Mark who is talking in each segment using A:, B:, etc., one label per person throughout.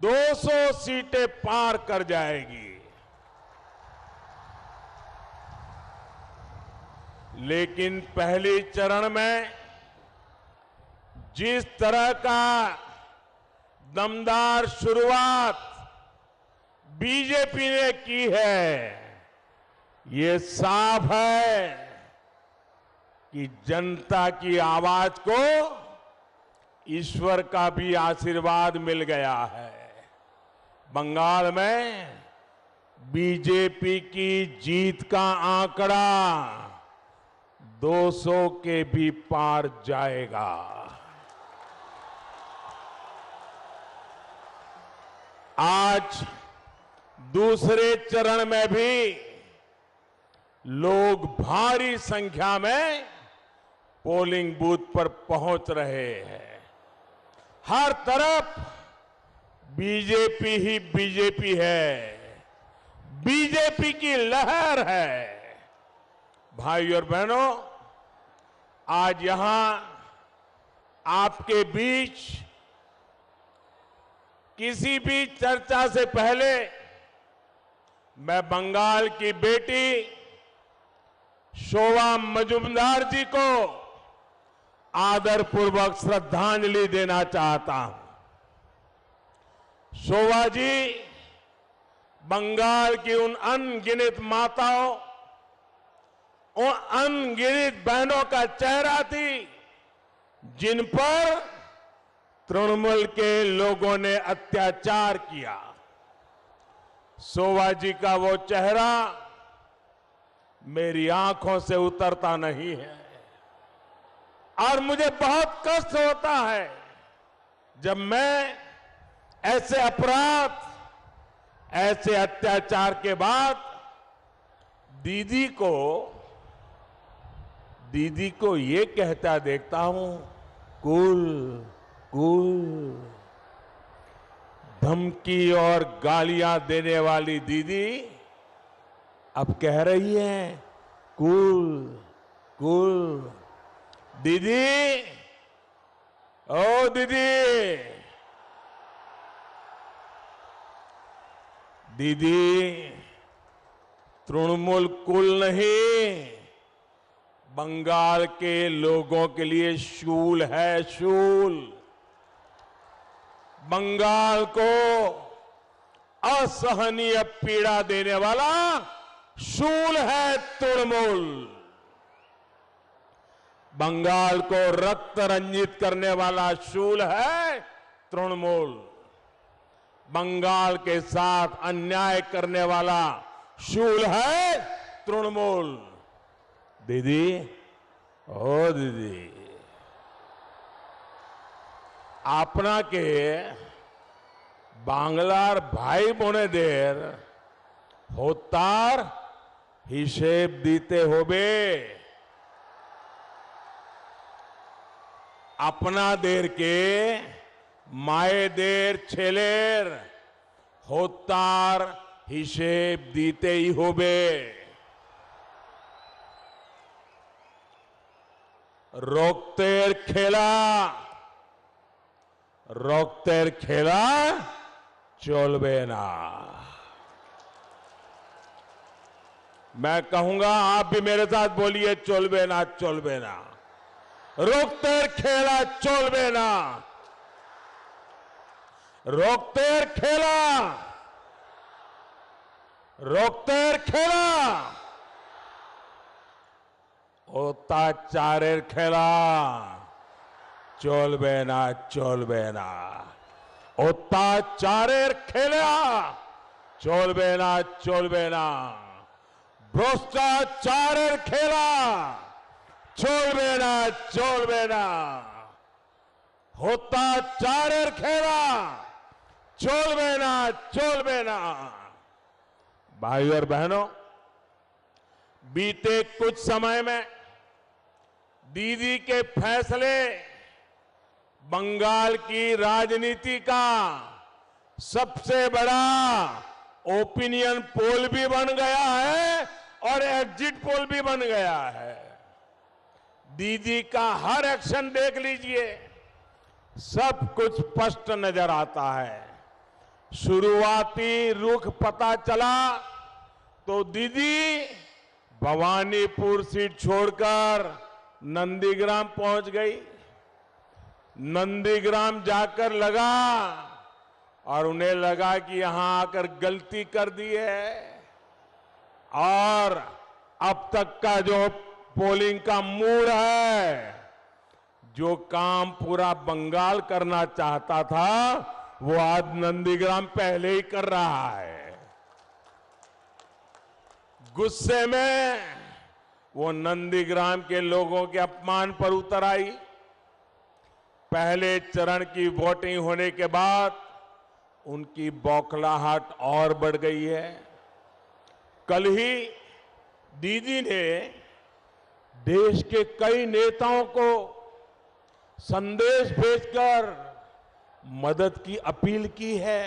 A: 200 सीटें पार कर जाएगी। लेकिन पहले चरण में जिस तरह का दमदार शुरुआत बीजेपी ने की है, ये साफ है कि जनता की आवाज को ईश्वर का भी आशीर्वाद मिल गया है। बंगाल में बीजेपी की जीत का आंकड़ा 200 के भी पार जाएगा। आज दूसरे चरण में भी लोग भारी संख्या में पोलिंग बूथ पर पहुंच रहे हैं। हर तरफ बीजेपी ही बीजेपी है, बीजेपी की लहर है। भाई और बहनों, आज यहां आपके बीच किसी भी चर्चा से पहले मैं बंगाल की बेटी शोभा मजुमदार जी को आदरपूर्वक श्रद्धांजलि देना चाहता हूं। शोभा जी बंगाल की उन अनगिनत माताओं और अनगिनत बहनों का चेहरा थी जिन पर तृणमूल के लोगों ने अत्याचार किया। शोभा जी का वो चेहरा मेरी आंखों से उतरता नहीं है और मुझे बहुत कष्ट होता है जब मैं ऐसे अपराध, ऐसे अत्याचार के बाद दीदी को ये कहता देखता हूं, कूल कूल। धमकी और गालियां देने वाली दीदी अब कह रही है कूल कूल। दीदी, ओ दीदी, दीदी, तृणमूल कूल नहीं, बंगाल के लोगों के लिए शूल है, शूल। बंगाल को असहनीय पीड़ा देने वाला शूल है तृणमूल। बंगाल को रक्त रंजित करने वाला शूल है तृणमूल। बंगाल के साथ अन्याय करने वाला शूल है तृणमूल। दीदी, ओ दीदी, আপনাকে বাংলার ভাই বোনেদের হত্যার হিসেব দিতে হবে। আপনাদেরকে মায়েদের ছেলের হত্যার হিসেব দিতেই হবে। রক্তের খেলা চলবে না। मैं कहूंगा, आप भी मेरे साथ बोलिए, चलबे ना, चलबे ना। रक्तेर खेला चलबे ना। रक्तेर खेला, रक्तेर खेला অত্যাচারের খেলা চলবে না, চলবে না। অত্যাচারের খেলা চলবে না, চলবে না। ভ্রষ্টাচারের খেলা চলবে না, চলবে না। অত্যাচারের খেলা চলবে না, চলবে না। भाई और बहनों, बीते कुछ समय में दीदी के फैसले बंगाल की राजनीति का सबसे बड़ा ओपिनियन पोल भी बन गया है और एग्जिट पोल भी बन गया है। दीदी का हर एक्शन देख लीजिए, सब कुछ स्पष्ट नजर आता है। शुरुआती रुख पता चला तो दीदी भवानीपुर सीट छोड़कर नंदीग्राम पहुंच गई। नंदीग्राम जाकर लगा और उन्हें लगा कि यहां आकर गलती कर दी है और अब तक का जो पोलिंग का मूड है, जो काम पूरा बंगाल करना चाहता था, वो आज नंदीग्राम पहले ही कर रहा है। गुस्से में वो नंदीग्राम के लोगों के अपमान पर उतर आई। पहले चरण की वोटिंग होने के बाद उनकी बौखलाहट और बढ़ गई है। कल ही दीदी ने देश के कई नेताओं को संदेश भेजकर मदद की अपील की है।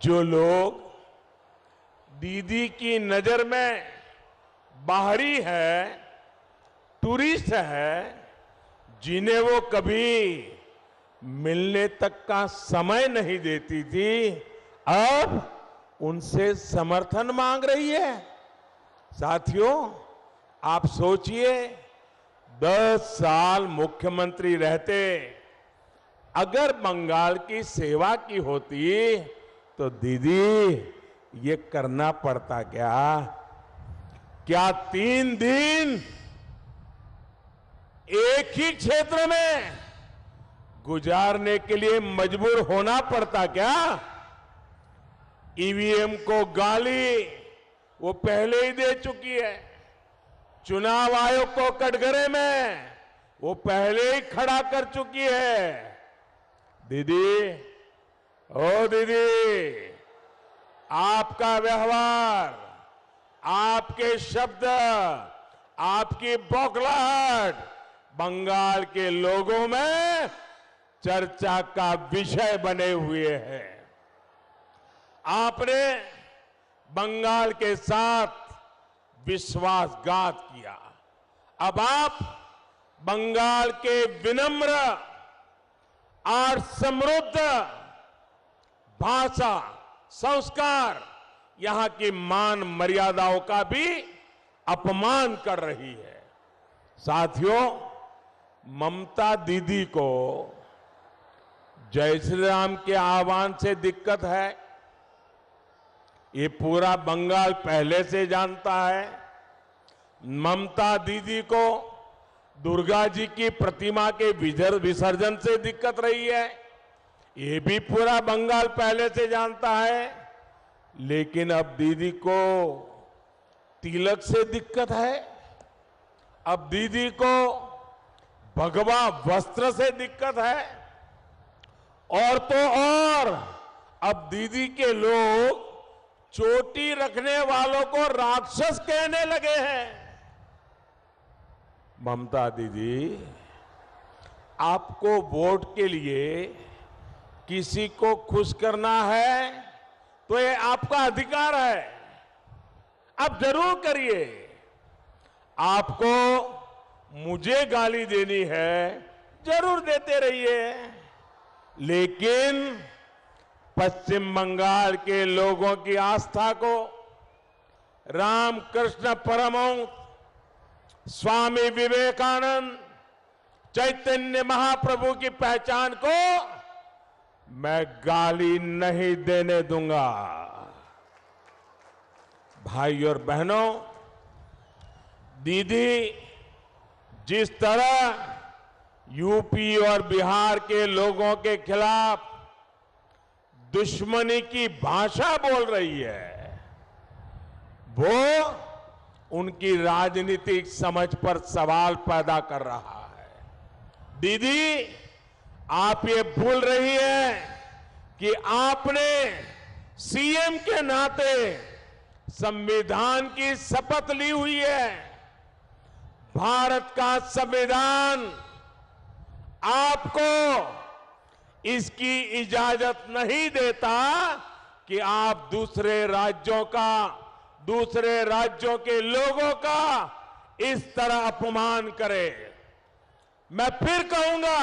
A: जो लोग दीदी की नजर में बाहरी है, टूरिस्ट है, जिन्हें वो कभी मिलने तक का समय नहीं देती थी, अब उनसे समर्थन मांग रही है। साथियों, आप सोचिए, 10 साल मुख्यमंत्री रहते अगर बंगाल की सेवा की होती तो दीदी ये करना पड़ता क्या? क्या 3 दिन एक ही क्षेत्र में गुजारने के लिए मजबूर होना पड़ता क्या? ईवीएम को गाली वो पहले ही दे चुकी है। चुनाव आयोग को कटघरे में वो पहले ही खड़ा कर चुकी है। दीदी, ओ दीदी, आपका व्यवहार, आपके शब्द, आपकी बौखलाहट बंगाल के लोगों में चर्चा का विषय बने हुए हैं। आपने बंगाल के साथ विश्वासघात किया। अब आप बंगाल के विनम्र और समृद्ध भाषा, संस्कार, यहां की मान मर्यादाओं का भी अपमान कर रही है। साथियों, ममता दीदी को जय श्री राम के आह्वान से दिक्कत है, ये पूरा बंगाल पहले से जानता है। ममता दीदी को दुर्गा जी की प्रतिमा के विसर्जन से दिक्कत रही है, ये भी पूरा बंगाल पहले से जानता है। लेकिन अब दीदी को तिलक से दिक्कत है, अब दीदी को भगवा वस्त्र से दिक्कत है, और तो और अब दीदी के लोग चोटी रखने वालों को राक्षस कहने लगे हैं। ममता दीदी, आपको वोट के लिए किसी को खुश करना है तो ये आपका अधिकार है, आप जरूर करिए। आपको मुझे गाली देनी है, जरूर देते रहिए, लेकिन पश्चिम बंगाल के लोगों की आस्था को, रामकृष्ण परमहंस, स्वामी विवेकानंद, चैतन्य महाप्रभु की पहचान को मैं गाली नहीं देने दूंगा। भाई और बहनों, दीदी जिस तरह यूपी और बिहार के लोगों के खिलाफ दुश्मनी की भाषा बोल रही है, वो उनकी राजनीतिक समझ पर सवाल पैदा कर रहा है। दीदी, आप ये भूल रही है कि आपने सीएम के नाते संविधान की शपथ ली हुई है। भारत का संविधान आपको इसकी इजाजत नहीं देता कि आप दूसरे राज्यों के लोगों का इस तरह अपमान करें। मैं फिर कहूंगा,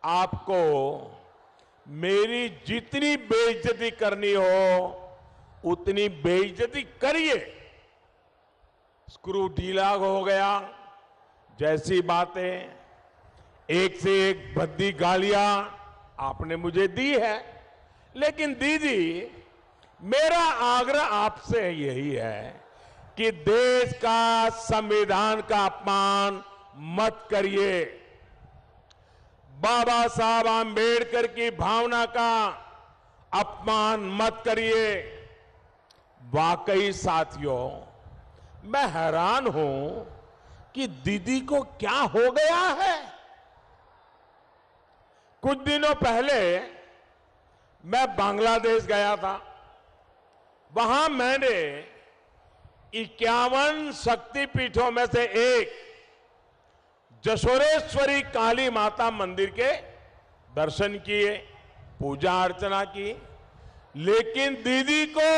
A: आपको मेरी जितनी बेइज्जती करनी हो उतनी बेइज्जती करिए। स्क्रू ढीला हो गया जैसी बातें, एक से एक भद्दी गालियां आपने मुझे दी है। लेकिन दीदी, मेरा आग्रह आपसे यही है कि देश का संविधान का अपमान मत करिए। बाबा साहब आंबेडकर की भावना का अपमान मत करिए। वाकई साथियों, मैं हैरान हूं कि दीदी को क्या हो गया है। कुछ दिनों पहले मैं बांग्लादेश गया था। वहां मैंने 51 शक्तिपीठों में से एक जशोरेश्वरी काली माता मंदिर के दर्शन किए, पूजा अर्चना की। लेकिन दीदी को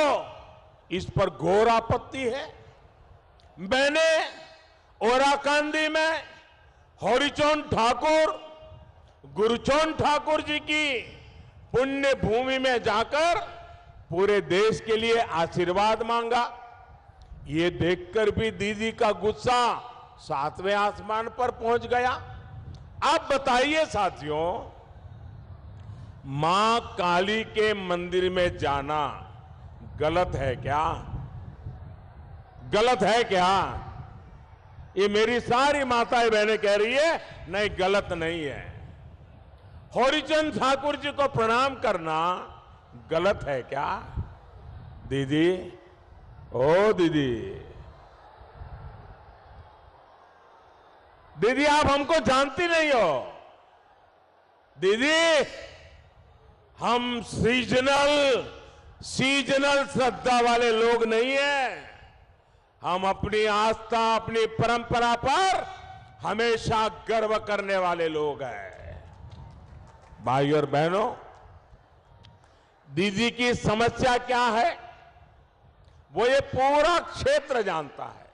A: इस पर घोर आपत्ति है। मैंने ओराकांदी में हरिचरण ठाकुर, गुरुचरण ठाकुर जी की पुण्य भूमि में जाकर पूरे देश के लिए आशीर्वाद मांगा। ये देखकर भी दीदी का गुस्सा 7वें आसमान पर पहुंच गया। आप बताइए साथियों, मां काली के मंदिर में जाना गलत है क्या? गलत है क्या? ये मेरी सारी माताएं बहनें कह रही है नहीं, गलत नहीं है। हरिचंद ठाकुर जी को प्रणाम करना गलत है क्या? दीदी, ओ दीदी, दीदी आप हमको जानती नहीं हो। दीदी, हम सीजनल श्रद्धा वाले लोग नहीं हैं। हम अपनी आस्था, अपनी परंपरा पर हमेशा गर्व करने वाले लोग हैं। भाई और बहनों, दीदी की समस्या क्या है वो ये पूरा क्षेत्र जानता है,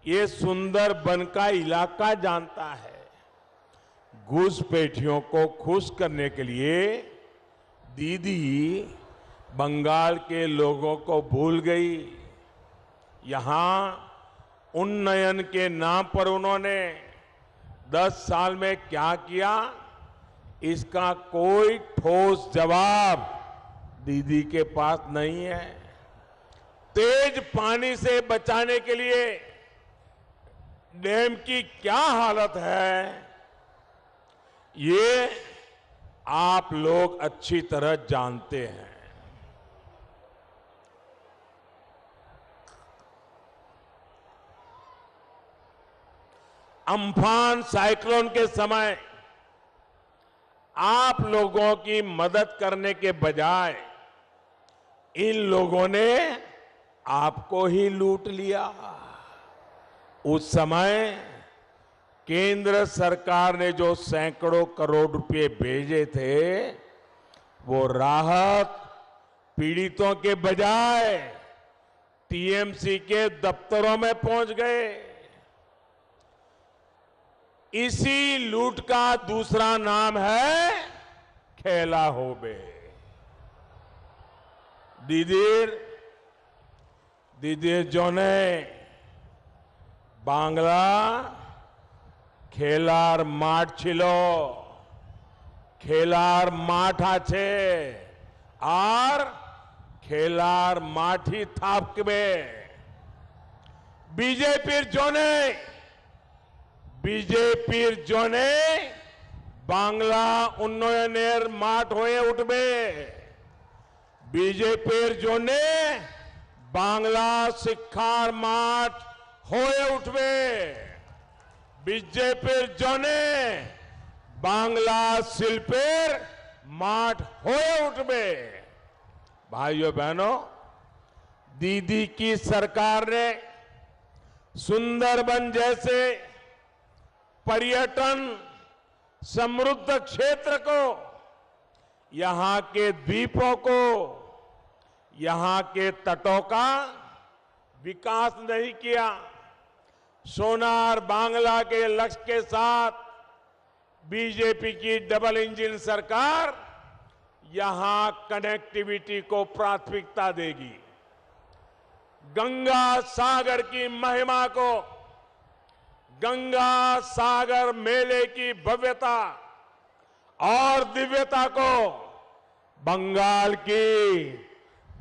A: ये सुंदरबन का इलाका जानता है। घुसपैठियों को खुश करने के लिए दीदी बंगाल के लोगों को भूल गई। यहां उन्नयन के नाम पर उन्होंने 10 साल में क्या किया, इसका कोई ठोस जवाब दीदी के पास नहीं है। तेज पानी से बचाने के लिए डैम की क्या हालत है, ये आप लोग अच्छी तरह जानते हैं। अम्फान साइक्लोन के समय आप लोगों की मदद करने के बजाय इन लोगों ने आपको ही लूट लिया। उस समय केंद्र सरकार ने जो सैकड़ों करोड़ रुपए भेजे थे, वो राहत पीड़ितों के बजाय टीएमसी के दफ्तरों में पहुंच गए। इसी लूट का दूसरा नाम है खेला होबे। दीदी जोने बांग्ला खेलार माठ छिलो, खेलार माठ आछे और खेलार माठी थापकबे। बीजेपीर जोने बांग्ला उन्नयनेर माठ होए उठबे। बीजेपीर जोने बांग्ला शिक्षार माठ होए उठबे। बीजेपीर जोने बांग्ला शिल्पेर माठ होए उठबे। भाइयों बहनों, दीदी की सरकार ने सुंदरबन जैसे पर्यटन समृद्ध क्षेत्र को, यहां के द्वीपों को, यहां के तटों का विकास नहीं किया। सोनार बांग्ला के लक्ष्य के साथ बीजेपी की डबल इंजन सरकार यहां कनेक्टिविटी को प्राथमिकता देगी। गंगा सागर की महिमा को, गंगा सागर मेले की भव्यता और दिव्यता को बंगाल की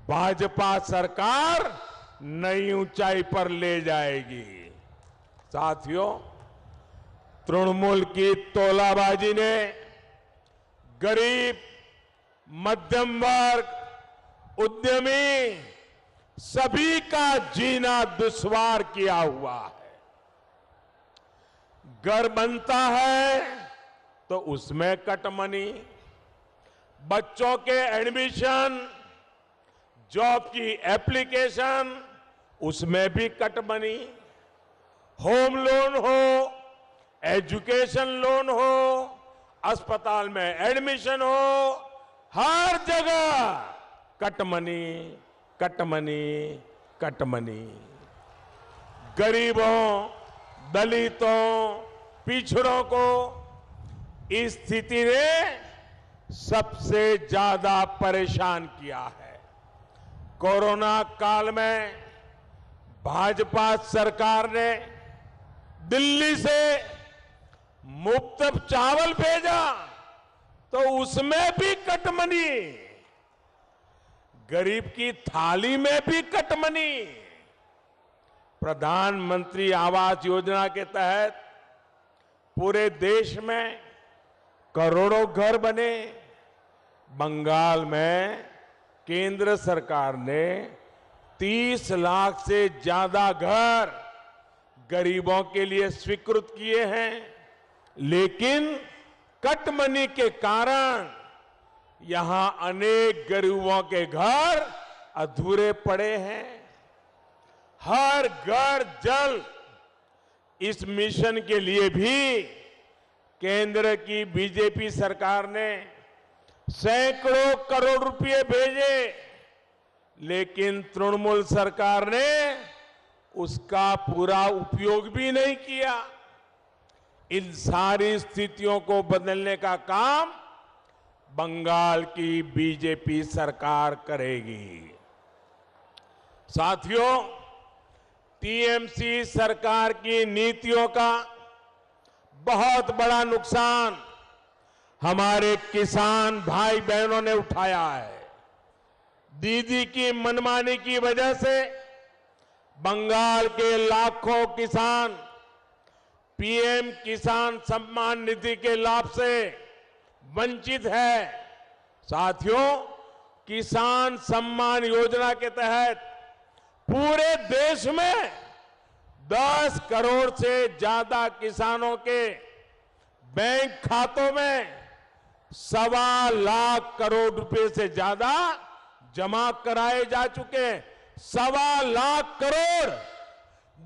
A: भाजपा सरकार नई ऊंचाई पर ले जाएगी। साथियों, तृणमूल की तोलाबाजी ने गरीब, मध्यम वर्ग, उद्यमी सभी का जीना दुश्वार किया हुआ है। घर बनता है तो उसमें कटमनी, बच्चों के एडमिशन, जॉब की एप्लीकेशन, उसमें भी कटमनी, होम लोन हो, एजुकेशन लोन हो, अस्पताल में एडमिशन हो, हर जगह कटमनी, कटमनी, कटमनी। गरीबों, दलितों, पिछड़ों को इस स्थिति ने सबसे ज्यादा परेशान किया है। कोरोना काल में भाजपा सरकार ने दिल्ली से मुफ्त चावल भेजा तो उसमें भी कटमनी, गरीब की थाली में भी कटमनी। प्रधानमंत्री आवास योजना के तहत पूरे देश में करोड़ों घर बने। बंगाल में केंद्र सरकार ने 30 लाख से ज्यादा घर गरीबों के लिए स्वीकृत किए हैं, लेकिन कटमनी के कारण यहां अनेक गरीबों के घर अधूरे पड़े हैं। हर घर जल, इस मिशन के लिए भी केंद्र की बीजेपी सरकार ने सैकड़ों करोड़ रुपए भेजे, लेकिन तृणमूल सरकार ने उसका पूरा उपयोग भी नहीं किया। इन सारी स्थितियों को बदलने का काम बंगाल की बीजेपी सरकार करेगी। साथियों, टीएमसी सरकार की नीतियों का बहुत बड़ा नुकसान हमारे किसान भाई बहनों ने उठाया है। दीदी की मनमानी की वजह से बंगाल के लाखों किसान पीएम किसान सम्मान निधि के लाभ से वंचित है। साथियों, किसान सम्मान योजना के तहत पूरे देश में 10 करोड़ से ज्यादा किसानों के बैंक खातों में 1.25 लाख करोड़ रुपए से ज्यादा जमा कराए जा चुके। 1.25 लाख करोड़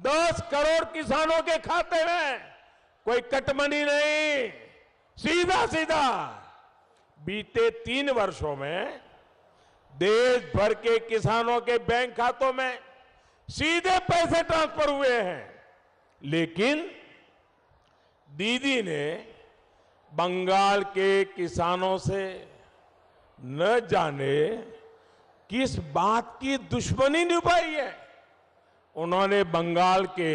A: 10 करोड़ किसानों के खाते में, कोई कटमनी नहीं, सीधा सीधा। बीते 3 वर्षों में देश भर के किसानों के बैंक खातों में सीधे पैसे ट्रांसफर हुए हैं, लेकिन दीदी ने बंगाल के किसानों से न जाने किस बात की दुश्मनी निभाई है। उन्होंने बंगाल के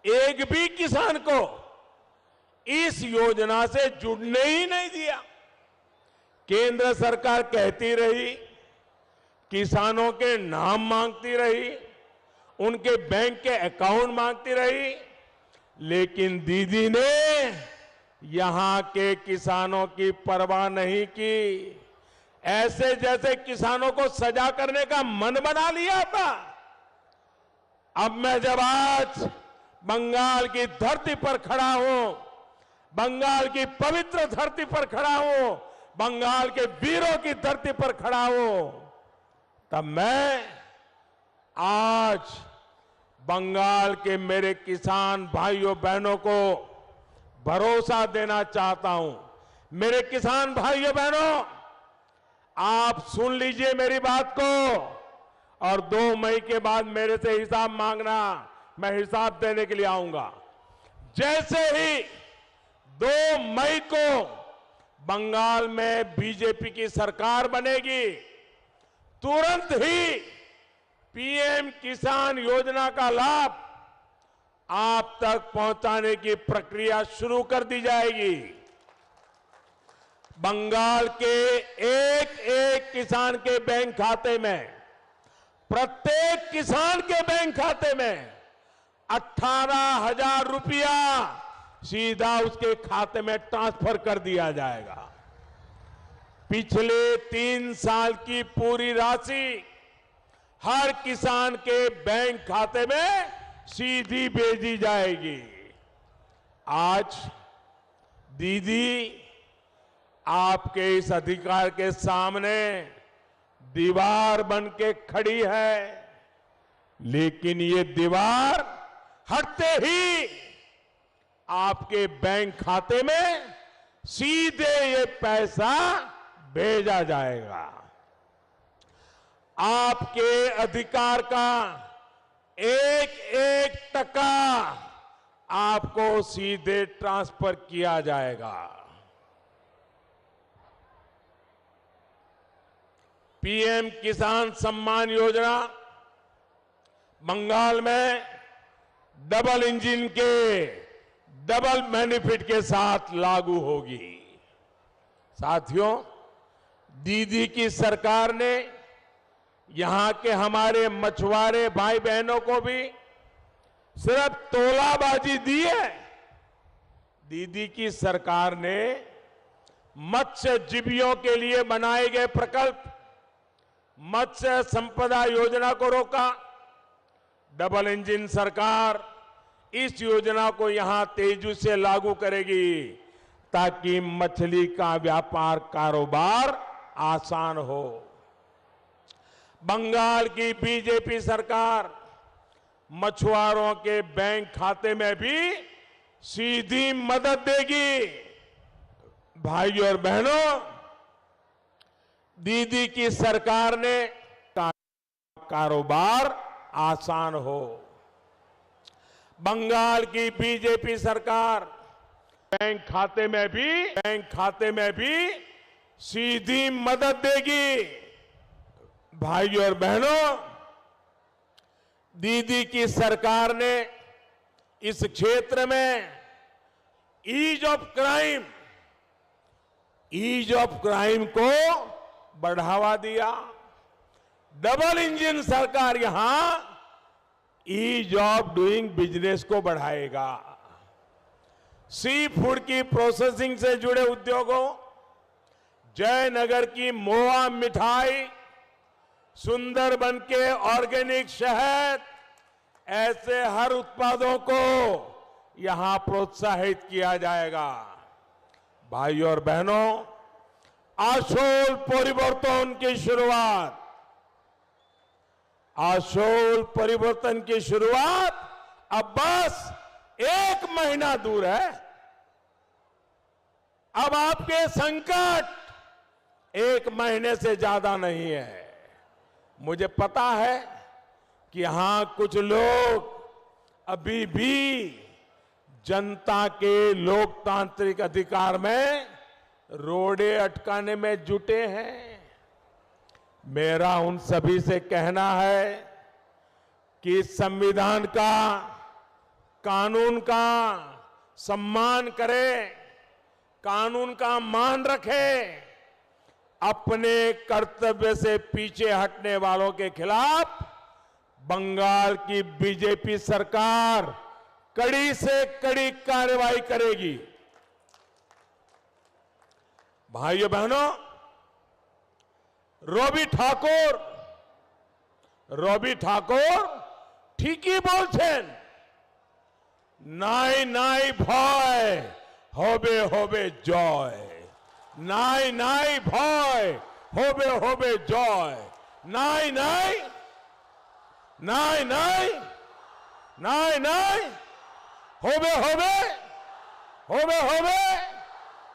A: एक भी किसान को इस योजना से जुड़ने ही नहीं दिया। केंद्र सरकार कहती रही, किसानों के नाम मांगती रही, उनके बैंक के अकाउंट मांगती रही, लेकिन दीदी ने यहां के किसानों की परवाह नहीं की। ऐसे जैसे किसानों को सजा करने का मन बना लिया था। अब मैं जब आज बंगाल की धरती पर खड़ा हूं, बंगाल की पवित्र धरती पर खड़ा हूं, बंगाल के वीरों की धरती पर खड़ा हूं, तब मैं आज बंगाल के मेरे किसान भाइयों बहनों को भरोसा देना चाहता हूं। मेरे किसान भाइयों बहनों, आप सुन लीजिए मेरी बात को, और 2 मई के बाद मेरे से हिसाब मांगना, मैं हिसाब देने के लिए आऊंगा। जैसे ही 2 मई को बंगाल में बीजेपी की सरकार बनेगी, तुरंत ही पीएम किसान योजना का लाभ आप तक पहुंचाने की प्रक्रिया शुरू कर दी जाएगी। बंगाल के एक एक किसान के बैंक खाते में, प्रत्येक किसान के बैंक खाते में 18,000 रुपया सीधा उसके खाते में ट्रांसफर कर दिया जाएगा। पिछले 3 साल की पूरी राशि हर किसान के बैंक खाते में सीधी भेजी जाएगी। आज दीदी आपके इस अधिकार के सामने दीवार बन के खड़ी है, लेकिन ये दीवार हटते ही आपके बैंक खाते में सीधे ये पैसा भेजा जाएगा। आपके अधिकार का एक एक टका आपको सीधे ट्रांसफर किया जाएगा। पीएम किसान सम्मान योजना बंगाल में डबल इंजन के डबल बेनिफिट के साथ लागू होगी। साथियों, दीदी की सरकार ने यहां के हमारे मछुआरे भाई बहनों को भी सिर्फ तोलाबाजी दी है। दीदी की सरकार ने मत्स्यजीवियों के लिए बनाए गए प्रकल्प मत्स्य संपदा योजना को रोका। डबल इंजन सरकार इस योजना को यहां तेजी से लागू करेगी ताकि मछली का व्यापार कारोबार आसान हो। बंगाल की बीजेपी सरकार मछुआरों के बैंक खाते में भी सीधी मदद देगी। भाइयों और बहनों, दीदी की सरकार ने कारोबार आसान हो। बंगाल की बीजेपी सरकार बैंक खाते में भी सीधी मदद देगी। भाइयों और बहनों, दीदी की सरकार ने इस क्षेत्र में ईज ऑफ क्राइम को बढ़ावा दिया। डबल इंजन सरकार यहां ईज ऑफ डूइंग बिजनेस को बढ़ाएगा। सी फूड की प्रोसेसिंग से जुड़े उद्योगों, जयनगर की मोआ मिठाई, सुंदरबन के ऑर्गेनिक शहद, ऐसे हर उत्पादों को यहां प्रोत्साहित किया जाएगा। भाइयों और बहनों, आशोल परिवर्तन की शुरुआत अब बस 1 महीना दूर है। अब आपके संकट 1 महीने से ज्यादा नहीं है। मुझे पता है कि यहां कुछ लोग अभी भी जनता के लोकतांत्रिक अधिकार में रोड़े अटकाने में जुटे हैं। मेरा उन सभी से कहना है कि संविधान का, कानून का सम्मान करें, कानून का मान रखें। अपने कर्तव्य से पीछे हटने वालों के खिलाफ बंगाल की बीजेपी सरकार कड़ी से कड़ी कार्रवाई करेगी। भाइयों बहनों, রবি ঠাকুর ঠিকই বলছেন, নাই নাই ভয়, হবে হবে জয়। নাই নাই ভয়, হবে হবে জয়। নাই নাই নাই নাই নাই নাই হবে হবে হবে হবে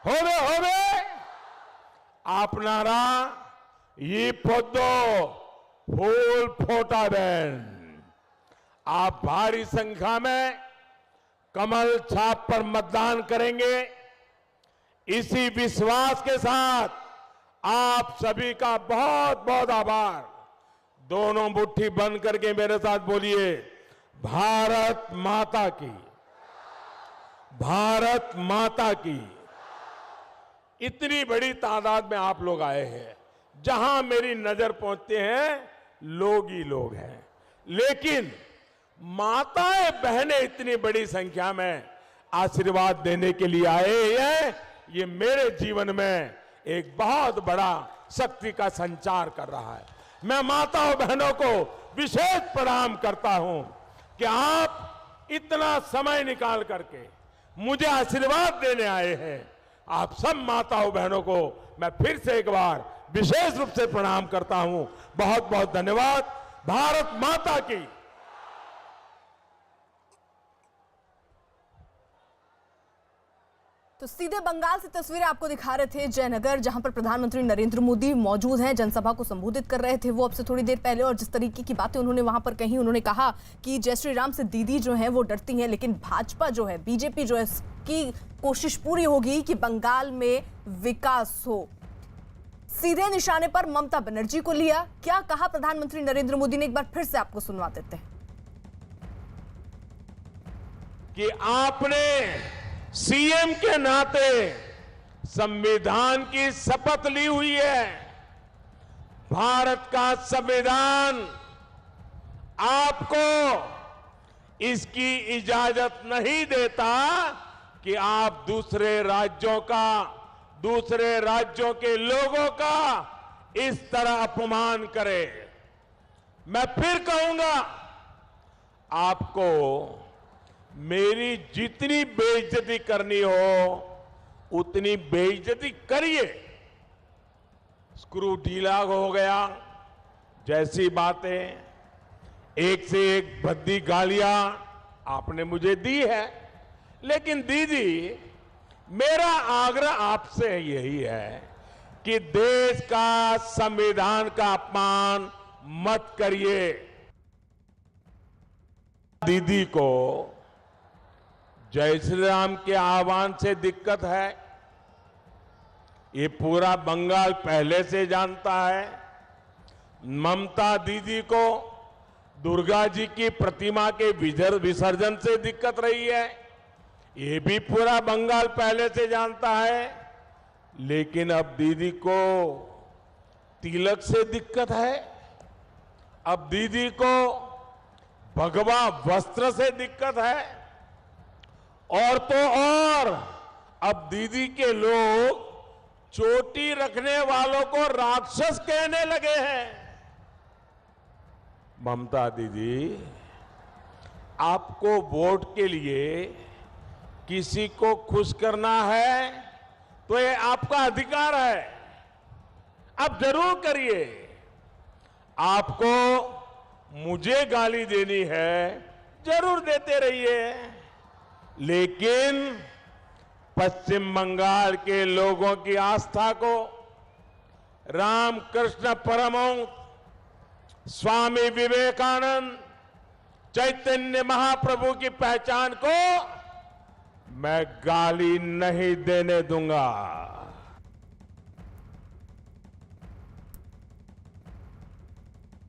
A: হবে হবে। আপনারা ये पौधो फूल फोटाबेन। आप भारी संख्या में कमल छाप पर मतदान करेंगे। इसी विश्वास के साथ आप सभी का बहुत बहुत आभार। दोनों मुट्ठी बंद करके मेरे साथ बोलिए, भारत माता की, भारत माता की। इतनी बड़ी तादाद में आप लोग आए हैं, जहां मेरी नजर पहुंचते हैं लोग ही लोग हैं, लेकिन माताएं बहनें इतनी बड़ी संख्या में आशीर्वाद देने के लिए आए हैं। ये मेरे जीवन में एक बहुत बड़ा शक्ति का संचार कर रहा है। मैं माताओं बहनों को विशेष प्रणाम करता हूं कि आप इतना समय निकाल करके मुझे आशीर्वाद देने आए हैं। आप सब माताओं बहनों को मैं फिर से एक बार विशेष रूप से प्रणाम करता हूं। बहुत बहुत धन्यवाद। भारत माता की।
B: तो सीधे बंगाल से तस्वीरें आपको दिखा रहे थे जयनगर, जहां पर प्रधानमंत्री नरेंद्र मोदी मौजूद हैं, जनसभा को संबोधित कर रहे थे वो अब से थोड़ी देर पहले। और जिस तरीके की बातें उन्होंने वहां पर कही, उन्होंने कहा कि जय श्री राम से दीदी जो है वो डरती हैं, लेकिन भाजपा जो है, बीजेपी जो है, इसकी कोशिश पूरी होगी कि बंगाल में विकास हो। सीधे निशाने पर ममता बनर्जी को लिया। क्या कहा प्रधानमंत्री नरेंद्र मोदी ने, एक बार फिर से आपको सुनवा देते हैं।
A: कि आपने सीएम के नाते संविधान की शपथ ली हुई है। भारत का संविधान आपको इसकी इजाजत नहीं देता कि आप दूसरे राज्यों के लोगों का इस तरह अपमान करें। मैं फिर कहूंगा, आपको मेरी जितनी बेइज्जती करनी हो उतनी बेइज्जती करिए। स्क्रू ढीला हो गया जैसी बातें, एक से एक भद्दी गालियां आपने मुझे दी है, लेकिन दीदी मेरा आग्रह आपसे यही है कि देश का संविधान का अपमान मत करिए। दीदी को जय श्री राम के आह्वान से दिक्कत है, ये पूरा बंगाल पहले से जानता है। ममता दीदी को दुर्गा जी की प्रतिमा के विसर्जन से दिक्कत रही है, ये भी पूरा बंगाल पहले से जानता है। लेकिन अब दीदी को तिलक से दिक्कत है, अब दीदी को भगवा वस्त्र से दिक्कत है, और तो और अब दीदी के लोग चोटी रखने वालों को राक्षस कहने लगे हैं। ममता दीदी, आपको वोट के लिए किसी को खुश करना है तो ये आपका अधिकार है, आप जरूर करिए। आपको मुझे गाली देनी है, जरूर देते रहिए, लेकिन पश्चिम बंगाल के लोगों की आस्था को, रामकृष्ण परमहंस, स्वामी विवेकानंद, चैतन्य महाप्रभु की पहचान को मैं गाली नहीं देने दूंगा।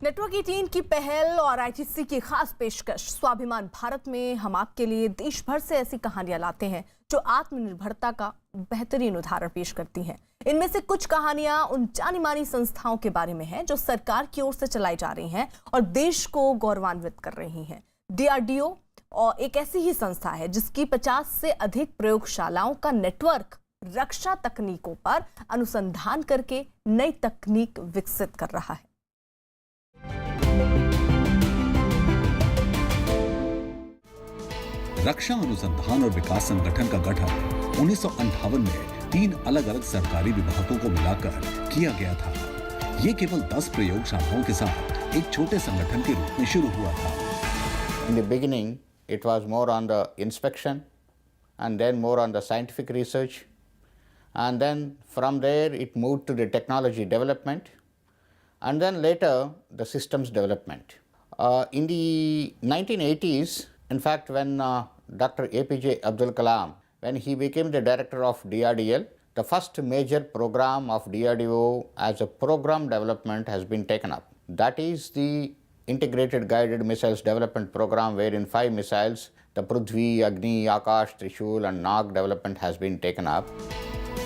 B: नेटवर्क 18 की पहल और आईटीसी की खास पेशकश स्वाभिमान भारत में हम आपके लिए देश भर से ऐसी कहानियां लाते हैं जो आत्मनिर्भरता का बेहतरीन उदाहरण पेश करती हैं। इनमें से कुछ कहानियां उन जानी मानी संस्थाओं के बारे में हैं जो सरकार की ओर से चलाई जा रही हैं और देश को गौरवान्वित कर रही हैं। DRDO और एक ऐसी ही संस्था है जिसकी 50 से अधिक प्रयोगशालाओं का नेटवर्क रक्षा तकनीकों पर अनुसंधान करके नई तकनीक विकसित कर रहा है।
C: रक्षा अनुसंधान और विकास संगठन का गठन 1958 में 3 अलग-अलग सरकारी विभागों को मिलाकर किया गया था। ये केवल 10 प्रयोगशालाओं के साथ एक छोटे संगठन के रूप में शुरू हुआ था।
D: In the beginning, it was more on the inspection and then more on the scientific research, and then from there it moved to the technology development, and then later the systems development. In the 1980s, in fact, when Dr. APJ Abdul Kalam, when he became the director of DRDL, the first major program of DRDO as a program development has been taken up. That is the Integrated Guided Missiles Development Program, wherein 5 missiles, the Prithvi, Agni, Akash, Trishul and Nag development has been taken up.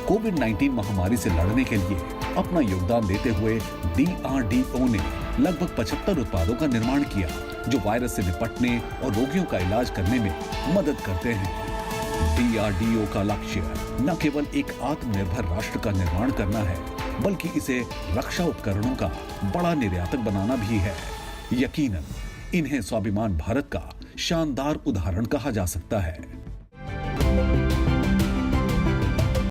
C: कोविड-19 महामारी से लड़ने के लिए अपना योगदान देते हुए DRDO ने लगभग 75 उत्पादों का निर्माण किया जो वायरस से निपटने और रोगियों का इलाज करने में मदद करते हैं। DRDO का लक्ष्य न केवल एक आत्मनिर्भर राष्ट्र का निर्माण करना है, बल्कि इसे रक्षा उपकरणों का बड़ा निर्यातक बनाना भी है। यकीनन इन्हें स्वाभिमान भारत का शानदार उदाहरण कहा जा सकता है।